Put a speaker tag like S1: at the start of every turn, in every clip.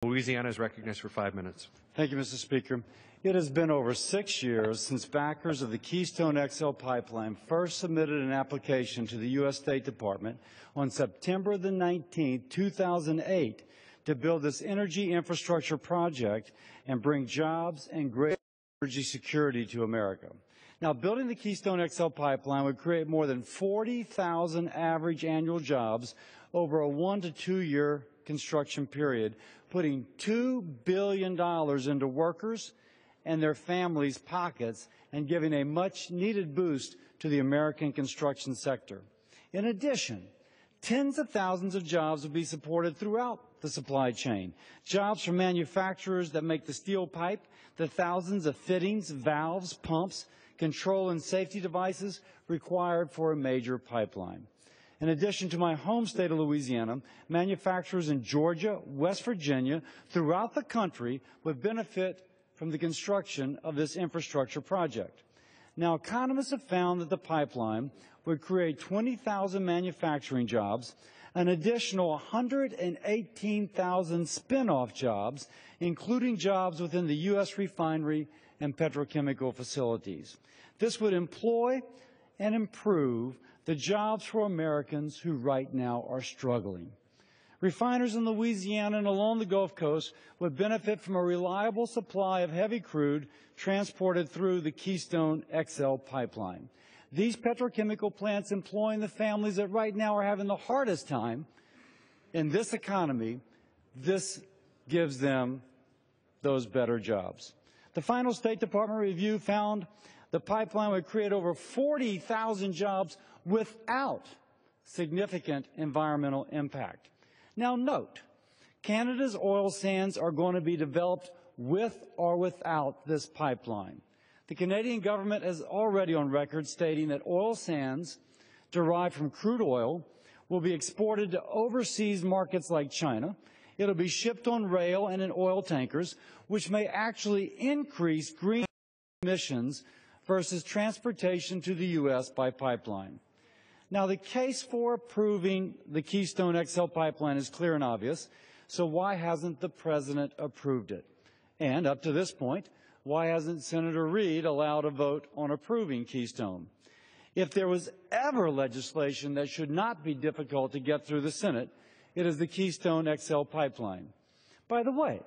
S1: Louisiana is recognized for 5 minutes.
S2: Thank you, Mr. Speaker. It has been over 6 years since backers of the Keystone XL pipeline first submitted an application to the U.S. State Department on September the 19th, 2008, to build this energy infrastructure project and bring jobs and greater energy security to America. Now, building the Keystone XL pipeline would create more than 40,000 average annual jobs over a 1 to 2 year construction period, putting $2 billion into workers and their families' pockets and giving a much-needed boost to the American construction sector. In addition, tens of thousands of jobs will be supported throughout the supply chain. Jobs from manufacturers that make the steel pipe, the thousands of fittings, valves, pumps, control and safety devices required for a major pipeline. In addition to my home state of Louisiana, manufacturers in Georgia, West Virginia, throughout the country would benefit from the construction of this infrastructure project. Now, economists have found that the pipeline would create 20,000 manufacturing jobs, an additional 118,000 spin-off jobs, including jobs within the U.S. refinery and petrochemical facilities. This would employ and improve the jobs for Americans who right now are struggling. Refiners in Louisiana and along the Gulf Coast would benefit from a reliable supply of heavy crude transported through the Keystone XL pipeline. These petrochemical plants employing the families that right now are having the hardest time in this economy, this gives them those better jobs. The final State Department review found the pipeline would create over 40,000 jobs without significant environmental impact. Now note, Canada's oil sands are going to be developed with or without this pipeline. The Canadian government is already on record stating that oil sands derived from crude oil will be exported to overseas markets like China. It'll be shipped on rail and in oil tankers, which may actually increase greenhouse emissions versus transportation to the U.S. by pipeline. Now, the case for approving the Keystone XL pipeline is clear and obvious, so why hasn't the President approved it? And up to this point, why hasn't Senator Reid allowed a vote on approving Keystone? If there was ever legislation that should not be difficult to get through the Senate, it is the Keystone XL pipeline. By the way,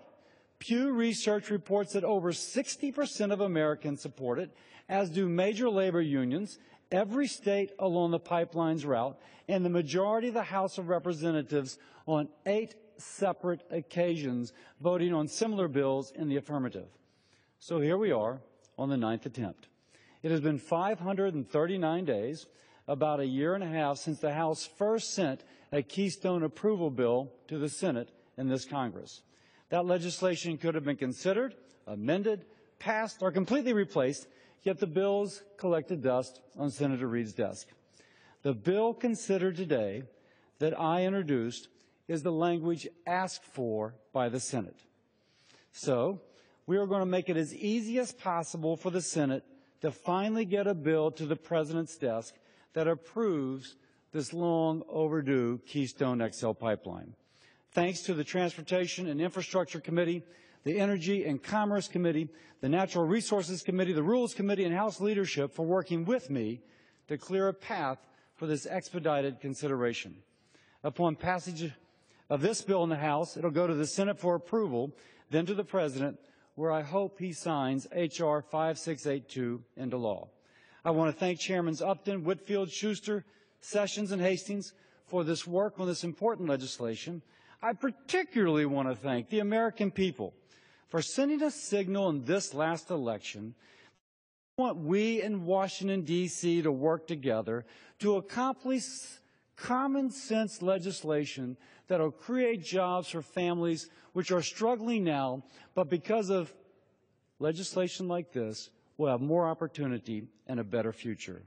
S2: Pew Research reports that over 60% of Americans support it, as do major labor unions, every state along the pipeline's route, and the majority of the House of Representatives on 8 separate occasions voting on similar bills in the affirmative. So here we are on the 9th attempt. It has been 539 days, about a year and a half since the House first sent a Keystone approval bill to the Senate in this Congress. That legislation could have been considered, amended, passed, or completely replaced, yet the bills collected dust on Senator Reid's desk. The bill considered today that I introduced is the language asked for by the Senate. So we are going to make it as easy as possible for the Senate to finally get a bill to the President's desk that approves this long overdue Keystone XL pipeline. Thanks to the Transportation and Infrastructure Committee, the Energy and Commerce Committee, the Natural Resources Committee, the Rules Committee, and House leadership for working with me to clear a path for this expedited consideration. Upon passage of this bill in the House, it'll go to the Senate for approval, then to the President, where I hope he signs H.R. 5682 into law. I want to thank Chairmans Upton, Whitfield, Schuster, Sessions, and Hastings for this work on this important legislation. I particularly want to thank the American people for sending a signal in this last election. I want we in Washington, D.C. to work together to accomplish common sense legislation that will create jobs for families which are struggling now, but because of legislation like this, will have more opportunity and a better future.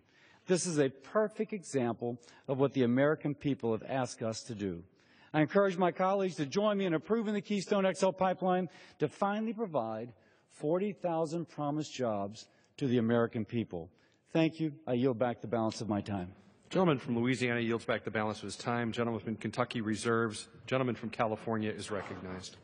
S2: This is a perfect example of what the American people have asked us to do. I encourage my colleagues to join me in approving the Keystone XL pipeline to finally provide 40,000 promised jobs to the American people. Thank you. I yield back the balance of my time.
S1: Gentleman from Louisiana yields back the balance of his time. Gentleman from Kentucky reserves. Gentleman from California is recognized.